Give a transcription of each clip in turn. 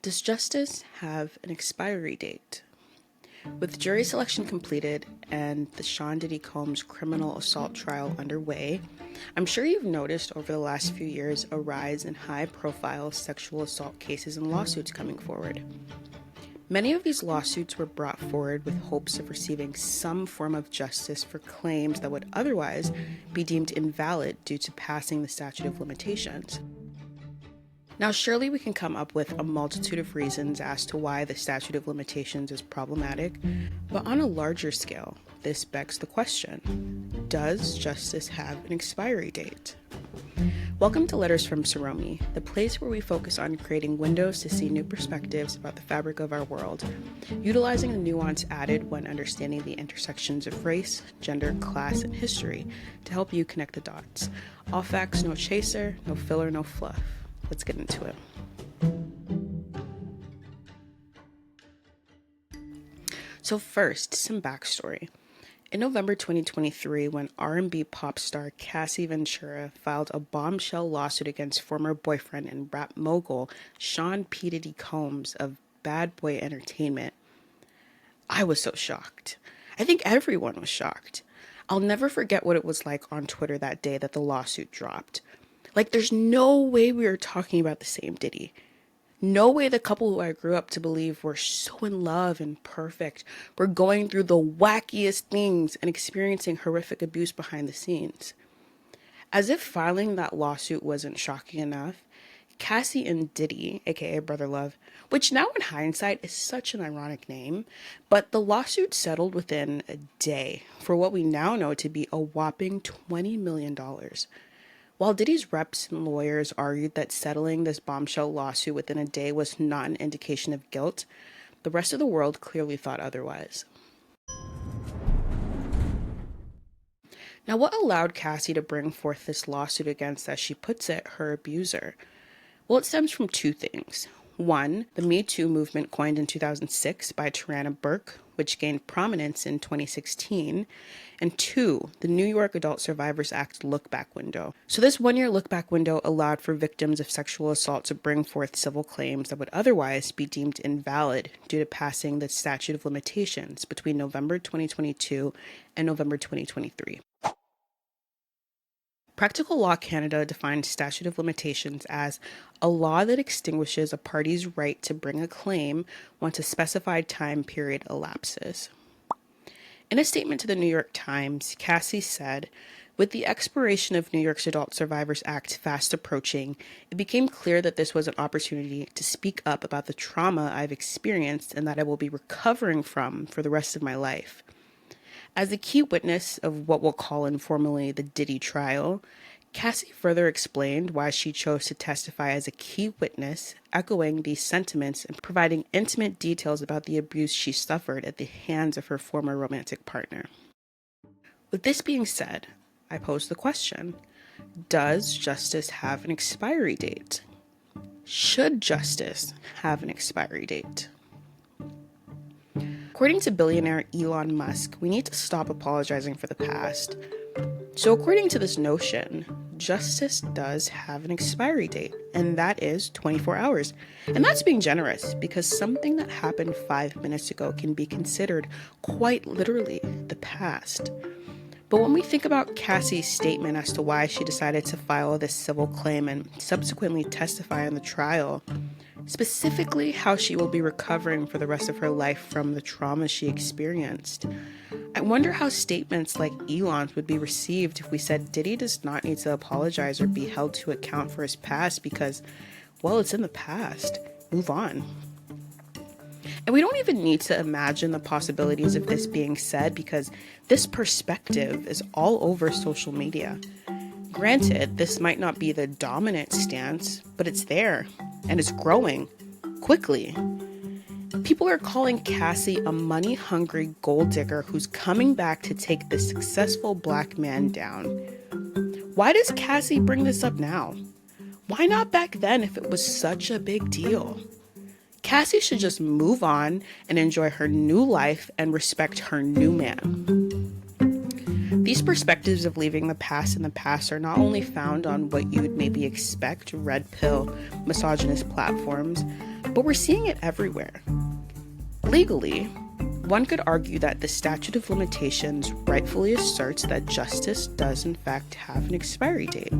Does justice have an expiry date? With jury selection completed and the Sean Diddy Combs criminal assault trial underway, I'm sure you've noticed over the last few years a rise in high-profile sexual assault cases and lawsuits coming forward. Many of these lawsuits were brought forward with hopes of receiving some form of justice for claims that would otherwise be deemed invalid due to passing the statute of limitations. Now, surely we can come up with a multitude of reasons as to why the statute of limitations is problematic, but on a larger scale, this begs the question: does justice have an expiry date? Welcome to Letters from Saromi, the place where we focus on creating windows to see new perspectives about the fabric of our world, utilizing the nuance added when understanding the intersections of race, gender, class, and history to help you connect the dots. All facts, no chaser, no filler, no fluff. Let's get into it. So first, some backstory. In November 2023, when R&B pop star Cassie Ventura filed a bombshell lawsuit against former boyfriend and rap mogul Sean P. Diddy Combs of Bad Boy Entertainment, I was so shocked. I think everyone was shocked. I'll never forget what it was like on Twitter that day that the lawsuit dropped. Like, there's no way we are talking about the same Diddy. No way the couple who I grew up to believe were so in love and perfect were going through the wackiest things and experiencing horrific abuse behind the scenes. As if filing that lawsuit wasn't shocking enough, Cassie and Diddy, aka Brother Love, which now in hindsight is such an ironic name, but the lawsuit settled within a day for what we now know to be a whopping $20 million. While Diddy's reps and lawyers argued that settling this bombshell lawsuit within a day was not an indication of guilt, the rest of the world clearly thought otherwise. Now, what allowed Cassie to bring forth this lawsuit against, as she puts it, her abuser? Well, it stems from two things. One, the Me Too movement coined in 2006 by Tarana Burke, which gained prominence in 2016, and two, the New York Adult Survivors Act look-back window. So this one-year look-back window allowed for victims of sexual assault to bring forth civil claims that would otherwise be deemed invalid due to passing the statute of limitations between November 2022 and November 2023. Practical Law Canada defines statute of limitations as a law that extinguishes a party's right to bring a claim once a specified time period elapses. In a statement to the New York Times, Cassie said, "With the expiration of New York's Adult Survivors Act fast approaching, it became clear that this was an opportunity to speak up about the trauma I've experienced and that I will be recovering from for the rest of my life." As a key witness of what we'll call informally the Diddy trial, Cassie further explained why she chose to testify as a key witness, echoing these sentiments and providing intimate details about the abuse she suffered at the hands of her former romantic partner. With this being said, I pose the question: does justice have an expiry date? Should justice have an expiry date? According to billionaire Elon Musk, we need to stop apologizing for the past. So according to this notion, justice does have an expiry date, and that is 24 hours. And that's being generous, because something that happened 5 minutes ago can be considered quite literally the past. But when we think about Cassie's statement as to why she decided to file this civil claim and subsequently testify in the trial, specifically how she will be recovering for the rest of her life from the trauma she experienced, I wonder how statements like Elon's would be received if we said Diddy does not need to apologize or be held to account for his past because, well, it's in the past. Move on. And we don't even need to imagine the possibilities of this being said because this perspective is all over social media. Granted, this might not be the dominant stance, but it's there, and it's growing quickly. People are calling Cassie a money-hungry gold digger who's coming back to take the successful black man down. Why does Cassie bring this up now? Why not back then if it was such a big deal? Cassie should just move on and enjoy her new life and respect her new man. These perspectives of leaving the past in the past are not only found on what you would maybe expect red pill misogynist platforms, But we're seeing it everywhere. Legally, one could argue that the statute of limitations rightfully asserts that justice does in fact have an expiry date.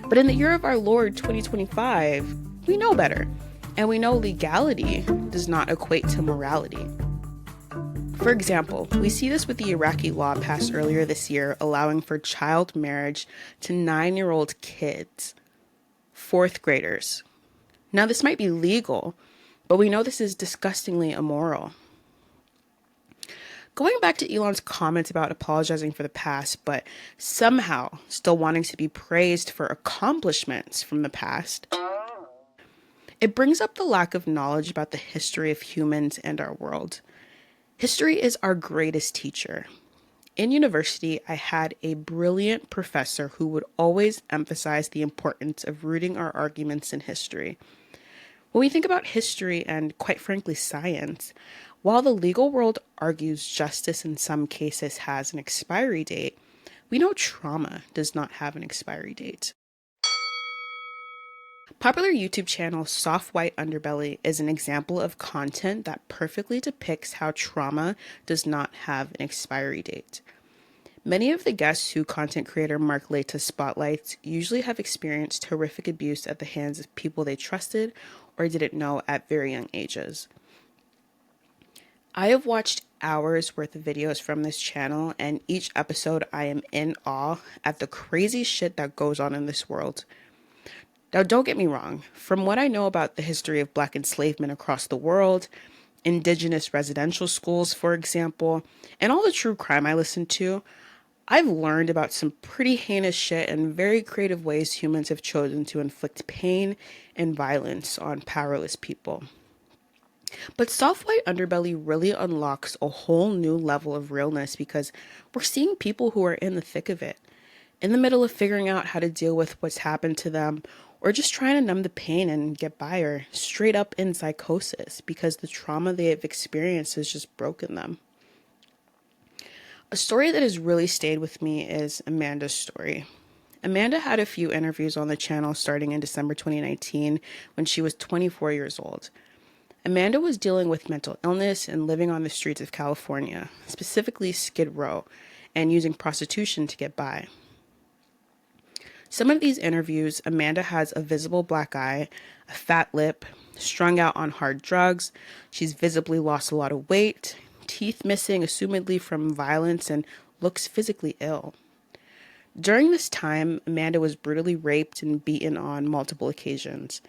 But in the year of our Lord 2025, we know better, and we know legality does not equate to morality. For example, we see this with the Iraqi law passed earlier this year allowing for child marriage to 9-year-old kids, fourth graders. Now, this might be legal, but we know this is disgustingly immoral. Going back to Elon's comments about apologizing for the past, but somehow still wanting to be praised for accomplishments from the past, it brings up the lack of knowledge about the history of humans and our world. History is our greatest teacher. In university, I had a brilliant professor who would always emphasize the importance of rooting our arguments in history. When we think about history and, quite frankly, science, while the legal world argues justice in some cases has an expiry date, we know trauma does not have an expiry date. Popular YouTube channel Soft White Underbelly is an example of content that perfectly depicts how trauma does not have an expiry date. Many of the guests who content creator Mark Laita spotlights usually have experienced horrific abuse at the hands of people they trusted or didn't know at very young ages. I have watched hours worth of videos from this channel, and each episode I am in awe at the crazy shit that goes on in this world. Now, don't get me wrong. From what I know about the history of Black enslavement across the world, indigenous residential schools, for example, and all the true crime I listen to, I've learned about some pretty heinous shit and very creative ways humans have chosen to inflict pain and violence on powerless people. But Soft White Underbelly really unlocks a whole new level of realness because we're seeing people who are in the thick of it, in the middle of figuring out how to deal with what's happened to them, or just trying to numb the pain and get by, or straight up in psychosis because the trauma they have experienced has just broken them. A story that has really stayed with me is Amanda's story. Amanda had a few interviews on the channel starting in December 2019 when she was 24 years old. Amanda was dealing with mental illness and living on the streets of California, specifically Skid Row, and using prostitution to get by. Some of these interviews, Amanda has a visible black eye, a fat lip, strung out on hard drugs. She's visibly lost a lot of weight, teeth missing, assumedly from violence, and looks physically ill. During this time, Amanda was brutally raped and beaten on multiple occasions.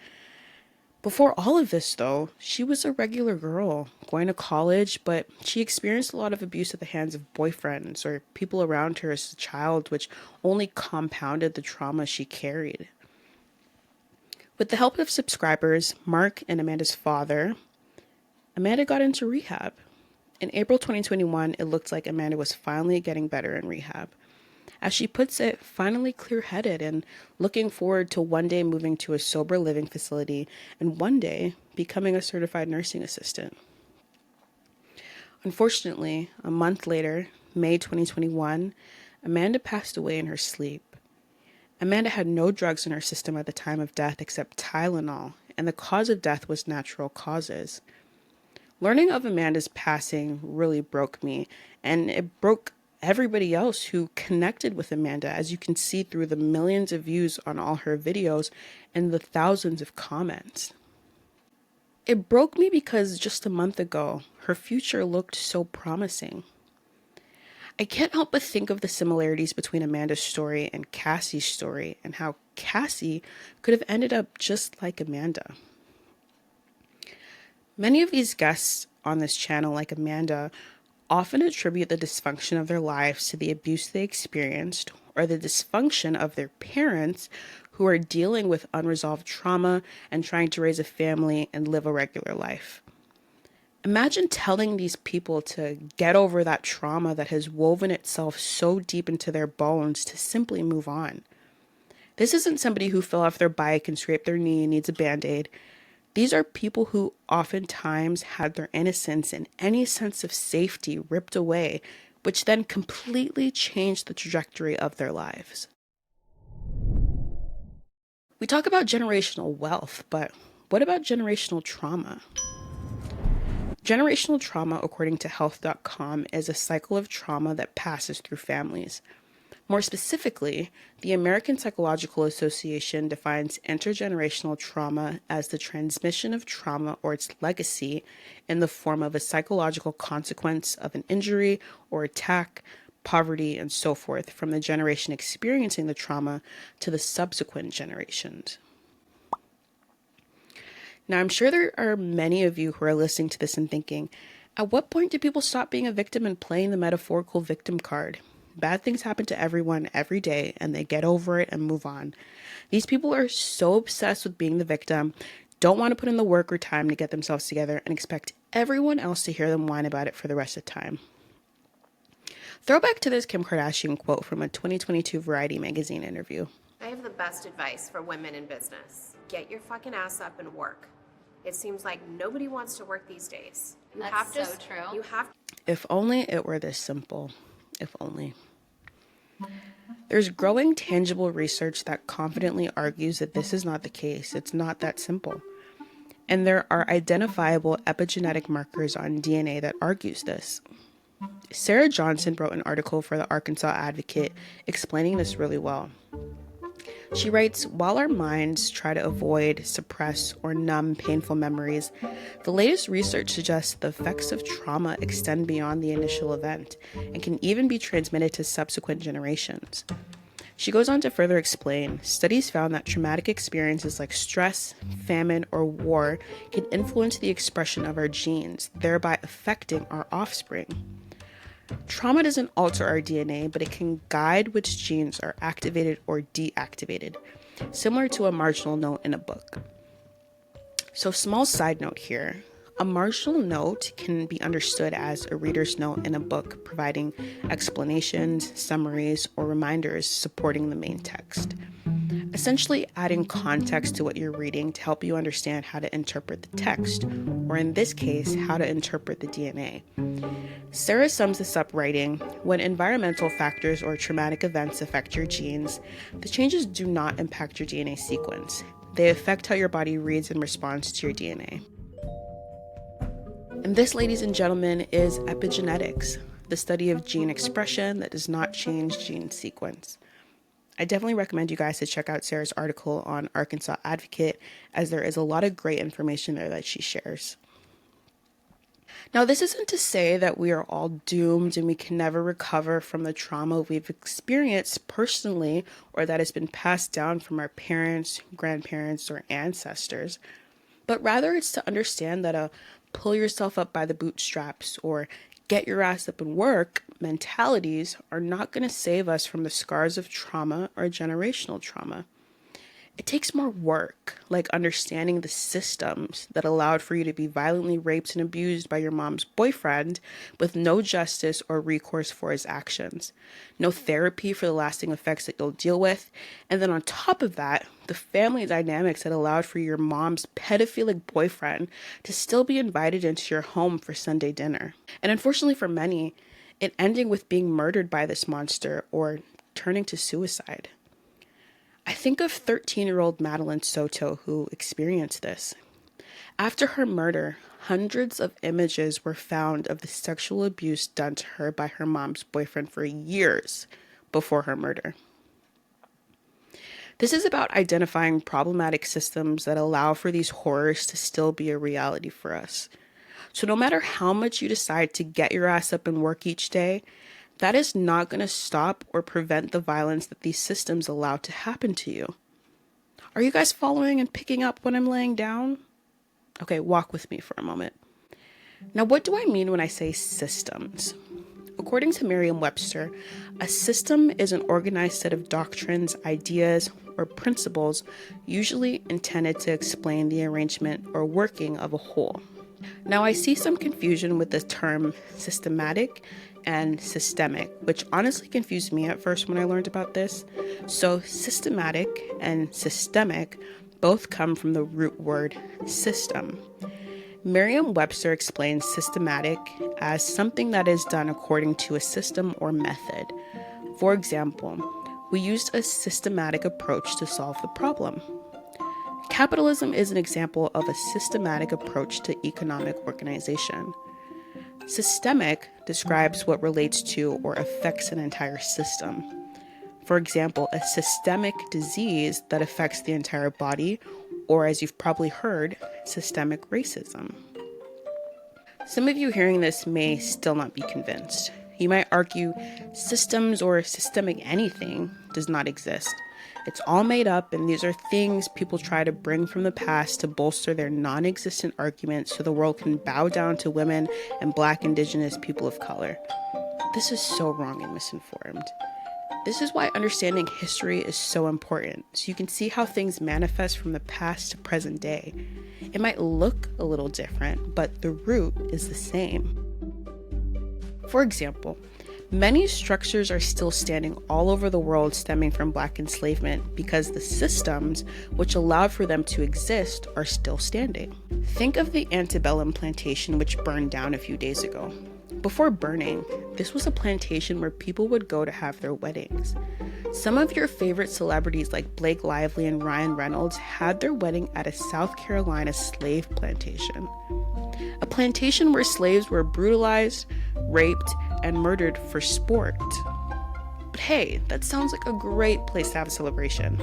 Before all of this, though, she was a regular girl, going to college, but she experienced a lot of abuse at the hands of boyfriends or people around her as a child, which only compounded the trauma she carried. With the help of subscribers, Mark and Amanda's father, Amanda got into rehab. In April 2021, it looked like Amanda was finally getting better in rehab. As she puts it, finally clear-headed and looking forward to one day moving to a sober living facility and one day becoming a certified nursing assistant. Unfortunately, a month later, May 2021, Amanda passed away in her sleep. Amanda had no drugs in her system at the time of death except Tylenol, and the cause of death was natural causes. Learning of Amanda's passing really broke me, and it broke everybody else who connected with Amanda, as you can see through the millions of views on all her videos and the thousands of comments. It broke me because just a month ago, her future looked so promising. I can't help but think of the similarities between Amanda's story and Cassie's story and how Cassie could have ended up just like Amanda. Many of these guests on this channel, like Amanda, often attribute the dysfunction of their lives to the abuse they experienced or the dysfunction of their parents who are dealing with unresolved trauma and trying to raise a family and live a regular life. Imagine telling these people to get over that trauma that has woven itself so deep into their bones to simply move on. This isn't somebody who fell off their bike and scraped their knee and needs a band-aid. These are people who oftentimes had their innocence and any sense of safety ripped away, which then completely changed the trajectory of their lives. We talk about generational wealth, but what about generational trauma? Generational trauma, according to health.com, is a cycle of trauma that passes through families. More specifically, the American Psychological Association defines intergenerational trauma as the transmission of trauma or its legacy in the form of a psychological consequence of an injury or attack, poverty, and so forth from the generation experiencing the trauma to the subsequent generations. Now, I'm sure there are many of you who are listening to this and thinking, at what point do people stop being a victim and playing the metaphorical victim card? Bad things happen to everyone every day and they get over it and move on. These people are so obsessed with being the victim, don't want to put in the work or time to get themselves together, and expect everyone else to hear them whine about it for the rest of the time. Throwback to this Kim Kardashian quote from a 2022 Variety magazine interview. I have the best advice for women in business. Get your fucking ass up and work. It seems like nobody wants to work these days. That's so true. If only it were this simple. If only. There's growing tangible research that confidently argues that this is not the case. It's not that simple. And there are identifiable epigenetic markers on DNA that argues this. Sarah Johnson wrote an article for the Arkansas Advocate explaining this really well. She writes, while our minds try to avoid, suppress, or numb painful memories, the latest research suggests the effects of trauma extend beyond the initial event and can even be transmitted to subsequent generations. She goes on to further explain, studies found that traumatic experiences like stress, famine, or war can influence the expression of our genes, thereby affecting our offspring. Trauma doesn't alter our DNA, but it can guide which genes are activated or deactivated, similar to a marginal note in a book. So, small side note here. A marginal note can be understood as a reader's note in a book, providing explanations, summaries, or reminders supporting the main text. Essentially adding context to what you're reading to help you understand how to interpret the text, or in this case, how to interpret the DNA. Sarah sums this up writing, when environmental factors or traumatic events affect your genes, the changes do not impact your DNA sequence. They affect how your body reads and responds to your DNA. And this, ladies and gentlemen, is epigenetics, the study of gene expression that does not change gene sequence. I definitely recommend you guys to check out Sarah's article on Arkansas Advocate, as there is a lot of great information there that she shares. Now, this isn't to say that we are all doomed and we can never recover from the trauma we've experienced personally or that has been passed down from our parents, grandparents, or ancestors, but rather it's to understand that a pull yourself up by the bootstraps or get your ass up and work mentalities are not going to save us from the scars of trauma or generational trauma. It takes more work, like understanding the systems that allowed for you to be violently raped and abused by your mom's boyfriend with no justice or recourse for his actions, no therapy for the lasting effects that you'll deal with, and then on top of that, the family dynamics that allowed for your mom's pedophilic boyfriend to still be invited into your home for Sunday dinner. And unfortunately for many, it ending with being murdered by this monster or turning to suicide. I think of 13-year-old Madeline Soto, who experienced this. After her murder, hundreds of images were found of the sexual abuse done to her by her mom's boyfriend for years before her murder. This is about identifying problematic systems that allow for these horrors to still be a reality for us. So no matter how much you decide to get your ass up and work each day, that is not going to stop or prevent the violence that these systems allow to happen to you. Are you guys following and picking up what I'm laying down? Okay, walk with me for a moment. Now, what do I mean when I say systems? According to Merriam-Webster, a system is an organized set of doctrines, ideas, or principles usually intended to explain the arrangement or working of a whole. Now, I see some confusion with the term systematic and systemic, which honestly confused me at first when I learned about this. So systematic and systemic both come from the root word system. Merriam-Webster explains systematic as something that is done according to a system or method. For example, we used a systematic approach to solve the problem. Capitalism is an example of a systematic approach to economic organization. Systemic describes what relates to or affects an entire system. For example, a systemic disease that affects the entire body, or as you've probably heard, systemic racism. Some of you hearing this may still not be convinced. You might argue systems or systemic anything does not exist. It's all made up, and these are things people try to bring from the past to bolster their non-existent arguments so the world can bow down to women and Black, Indigenous, people of color. This is so wrong and misinformed. This is why understanding history is so important, so you can see how things manifest from the past to present day. It might look a little different, but the root is the same. For example, many structures are still standing all over the world stemming from Black enslavement because the systems which allowed for them to exist are still standing. Think of the antebellum plantation which burned down a few days ago. Before burning, this was a plantation where people would go to have their weddings. Some of your favorite celebrities like Blake Lively and Ryan Reynolds had their wedding at a South Carolina slave plantation. A plantation where slaves were brutalized, raped, and murdered for sport. But hey, that sounds like a great place to have a celebration.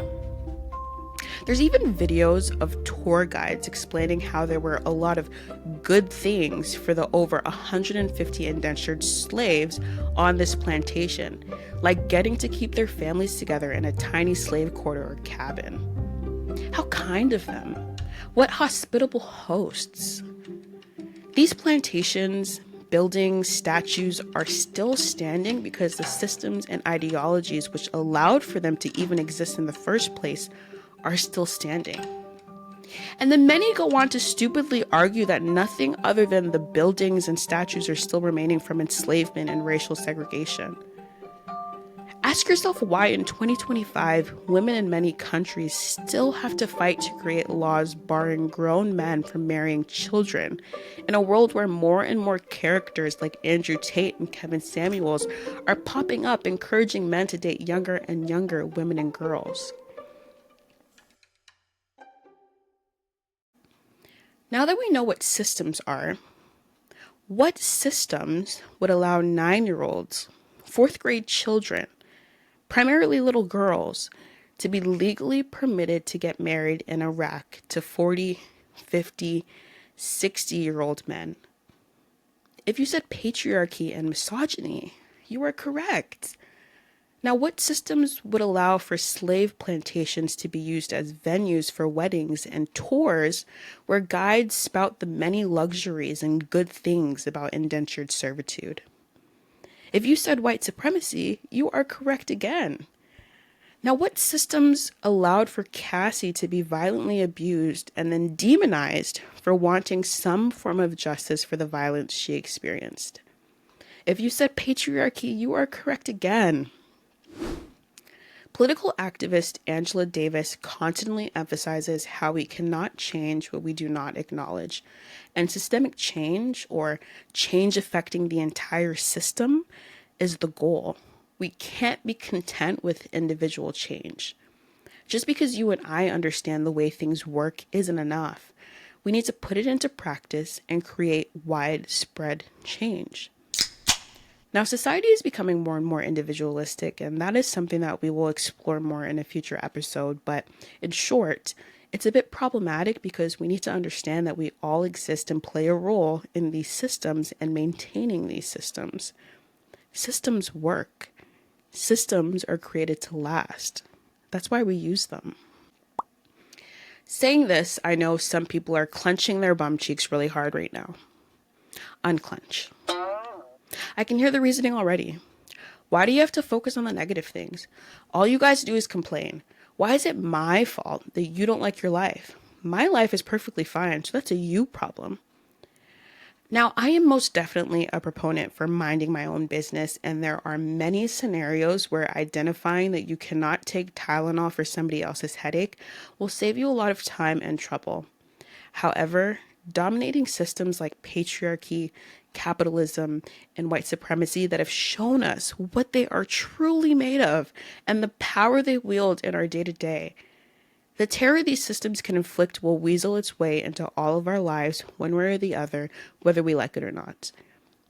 There's even videos of tour guides explaining how there were a lot of good things for the over 150 indentured slaves on this plantation, like getting to keep their families together in a tiny slave quarter or cabin. How kind of them. What hospitable hosts. These plantations, buildings, statues are still standing because the systems and ideologies which allowed for them to even exist in the first place are still standing. And then many go on to stupidly argue that nothing other than the buildings and statues are still remaining from enslavement and racial segregation. Ask yourself why in 2025, women in many countries still have to fight to create laws barring grown men from marrying children in a world where more and more characters like Andrew Tate and Kevin Samuels are popping up encouraging men to date younger and younger women and girls. Now that we know what systems are, what systems would allow 9-year-olds, 4th grade children, primarily little girls, to be legally permitted to get married in Iraq to 40, 50, 60-year-old men? If you said patriarchy and misogyny, you are correct. Now, what systems would allow for slave plantations to be used as venues for weddings and tours where guides spout the many luxuries and good things about indentured servitude? If you said white supremacy, you are correct again. Now, what systems allowed for Cassie to be violently abused and then demonized for wanting some form of justice for the violence she experienced? If you said patriarchy, you are correct again. Political activist Angela Davis constantly emphasizes how we cannot change what we do not acknowledge, and systemic change, or change affecting the entire system, is the goal. We can't be content with individual change. Just because you and I understand the way things work isn't enough. We need to put it into practice and create widespread change. Now, society is becoming more and more individualistic, and that is something that we will explore more in a future episode. But in short, it's a bit problematic because we need to understand that we all exist and play a role in these systems and maintaining these systems. Systems work. Systems are created to last. That's why we use them. Saying this, I know some people are clenching their bum cheeks really hard right now. Unclench. I can hear the reasoning already. Why do you have to focus on the negative things? All you guys do is complain. Why is it my fault that you don't like your life? My life is perfectly fine, so that's a you problem. Now, I am most definitely a proponent for minding my own business, and there are many scenarios where identifying that you cannot take Tylenol for somebody else's headache will save you a lot of time and trouble. However, dominating systems like patriarchy, capitalism, and white supremacy that have shown us what they are truly made of and the power they wield in our day-to-day, The terror these systems can inflict will weasel its way into all of our lives one way or the other, whether we like it or not.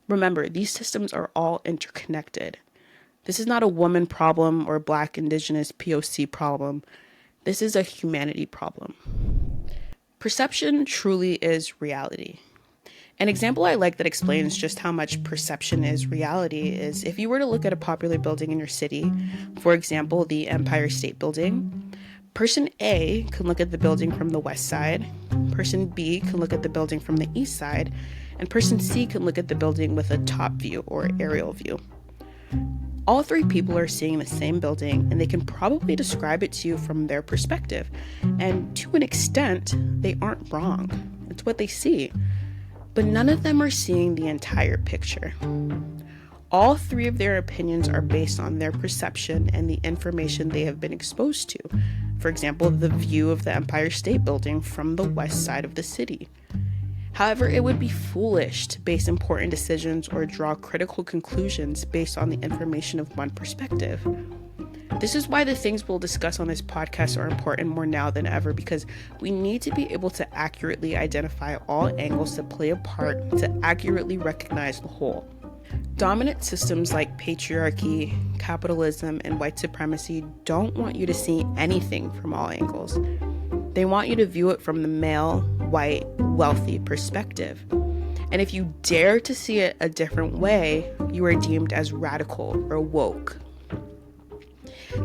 Remember, these systems are all interconnected. This is not a woman problem or Black, Indigenous, POC problem. This is a humanity problem. Perception truly is reality. An example I like that explains just how much perception is reality is if you were to look at a popular building in your city, for example, the Empire State Building, person A can look at the building from the west side, person B can look at the building from the east side, and person C can look at the building with a top view or aerial view. All three people are seeing the same building, and they can probably describe it to you from their perspective. And to an extent, they aren't wrong. It's what they see. But none of them are seeing the entire picture. All three of their opinions are based on their perception and the information they have been exposed to. For example, the view of the Empire State Building from the west side of the city. However, it would be foolish to base important decisions or draw critical conclusions based on the information of one perspective. This is why the things we'll discuss on this podcast are important more now than ever, because we need to be able to accurately identify all angles that play a part to accurately recognize the whole. Dominant systems like patriarchy, capitalism, and white supremacy don't want you to see anything from all angles. They want you to view it from the male, white, wealthy perspective. And if you dare to see it a different way, you are deemed as radical or woke.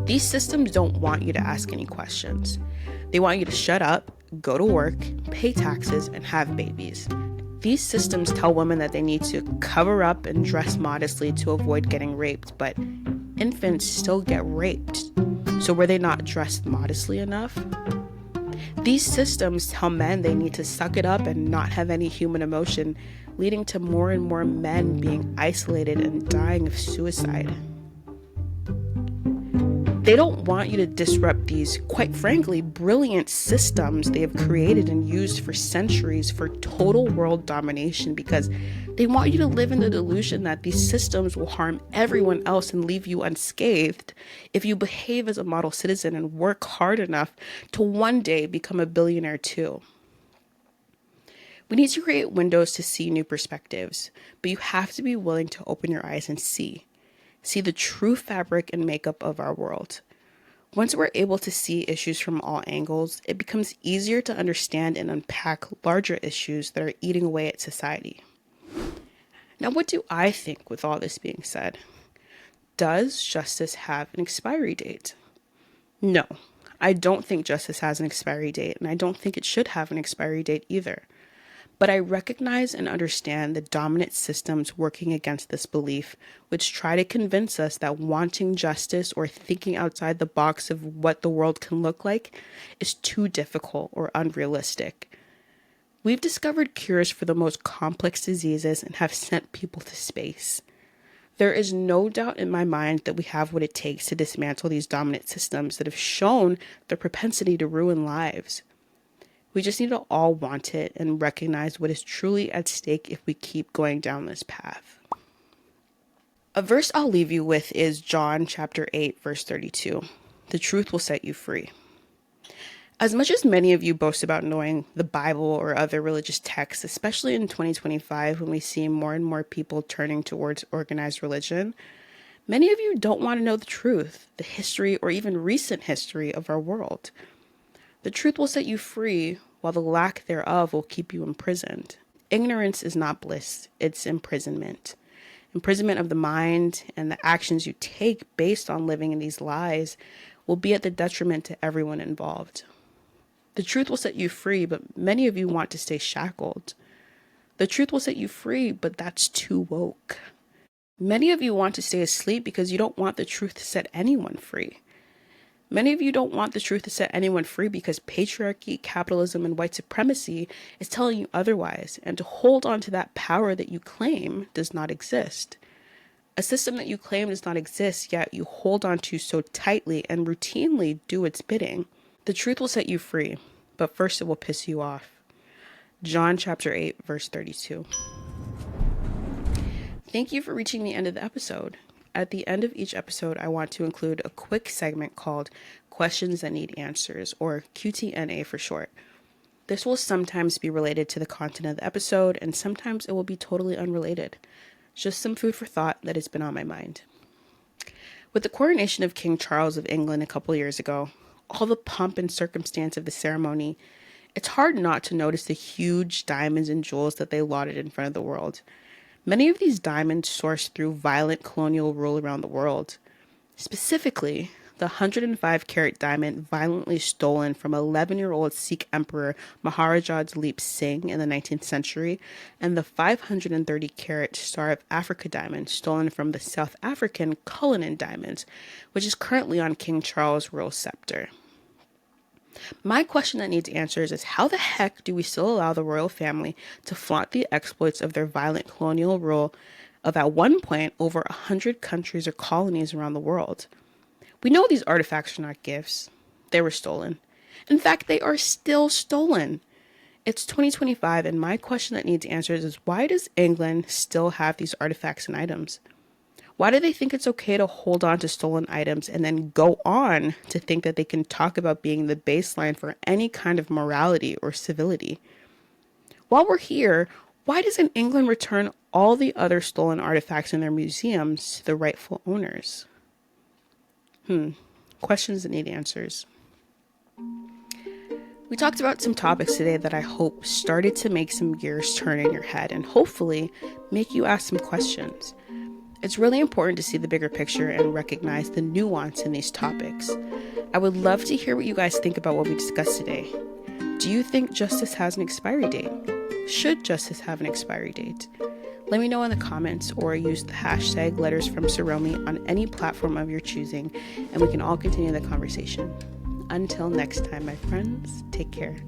These systems don't want you to ask any questions. They want you to shut up, go to work, pay taxes, and have babies. These systems tell women that they need to cover up and dress modestly to avoid getting raped, but infants still get raped. So were they not dressed modestly enough? These systems tell men they need to suck it up and not have any human emotion, leading to more and more men being isolated and dying of suicide. They don't want you to disrupt these, quite frankly, brilliant systems they have created and used for centuries for total world domination, because they want you to live in the delusion that these systems will harm everyone else and leave you unscathed if you behave as a model citizen and work hard enough to one day become a billionaire too. We need to create windows to see new perspectives, but you have to be willing to open your eyes and see the true fabric and makeup of our world. Once we're able to see issues from all angles, it becomes easier to understand and unpack larger issues that are eating away at society. Now, what do I think with all this being said? Does justice have an expiry date? No, I don't think justice has an expiry date, and I don't think it should have an expiry date either. But I recognize and understand the dominant systems working against this belief, which try to convince us that wanting justice or thinking outside the box of what the world can look like is too difficult or unrealistic. We've discovered cures for the most complex diseases and have sent people to space. There is no doubt in my mind that we have what it takes to dismantle these dominant systems that have shown their propensity to ruin lives. We just need to all want it and recognize what is truly at stake if we keep going down this path. A verse I'll leave you with is John chapter 8, verse 32. The truth will set you free. As much as many of you boast about knowing the Bible or other religious texts, especially in 2025 when we see more and more people turning towards organized religion, many of you don't want to know the truth, the history, or even recent history of our world. The truth will set you free, while the lack thereof will keep you imprisoned. Ignorance is not bliss, it's imprisonment. Imprisonment of the mind, and the actions you take based on living in these lies will be at the detriment to everyone involved. The truth will set you free, but many of you want to stay shackled. The truth will set you free, but that's too woke. Many of you want to stay asleep because you don't want the truth to set anyone free. Many of you don't want the truth to set anyone free because patriarchy, capitalism, and white supremacy is telling you otherwise, and to hold on to that power that you claim does not exist. A system that you claim does not exist, yet you hold on to so tightly and routinely do its bidding. The truth will set you free, but first it will piss you off. John chapter 8, verse 32. Thank you for reaching the end of the episode. At the end of each episode, I want to include a quick segment called questions that need answers, or QTNA for short. This will sometimes be related to the content of the episode, and sometimes it will be totally unrelated. Just some food for thought that has been on my mind. With the coronation of King Charles of England a couple years ago, all the pomp and circumstance of the ceremony, it's hard not to notice the huge diamonds and jewels that they lauded in front of the world. Many of these diamonds sourced through violent colonial rule around the world. Specifically, the 105 carat diamond violently stolen from 11-year-old Sikh Emperor Maharaja Dalip Singh in the 19th century, and the 530 carat Star of Africa diamond stolen from the South African Cullinan diamond, which is currently on King Charles' royal scepter. My question that needs answers is, how the heck do we still allow the royal family to flaunt the exploits of their violent colonial rule of at one point over 100 countries or colonies around the world? We know these artifacts are not gifts. They were stolen. In fact, they are still stolen. It's 2025, and my question that needs answers is, why does England still have these artifacts and items? Why do they think it's okay to hold on to stolen items and then go on to think that they can talk about being the baseline for any kind of morality or civility? While we're here, why doesn't England return all the other stolen artifacts in their museums to the rightful owners? Questions that need answers. We talked about some topics today that I hope started to make some gears turn in your head and hopefully make you ask some questions. It's really important to see the bigger picture and recognize the nuance in these topics. I would love to hear what you guys think about what we discussed today. Do you think justice has an expiry date? Should justice have an expiry date? Let me know in the comments, or use the hashtag #LettersFromSaromi on any platform of your choosing, and we can all continue the conversation. Until next time, my friends, take care.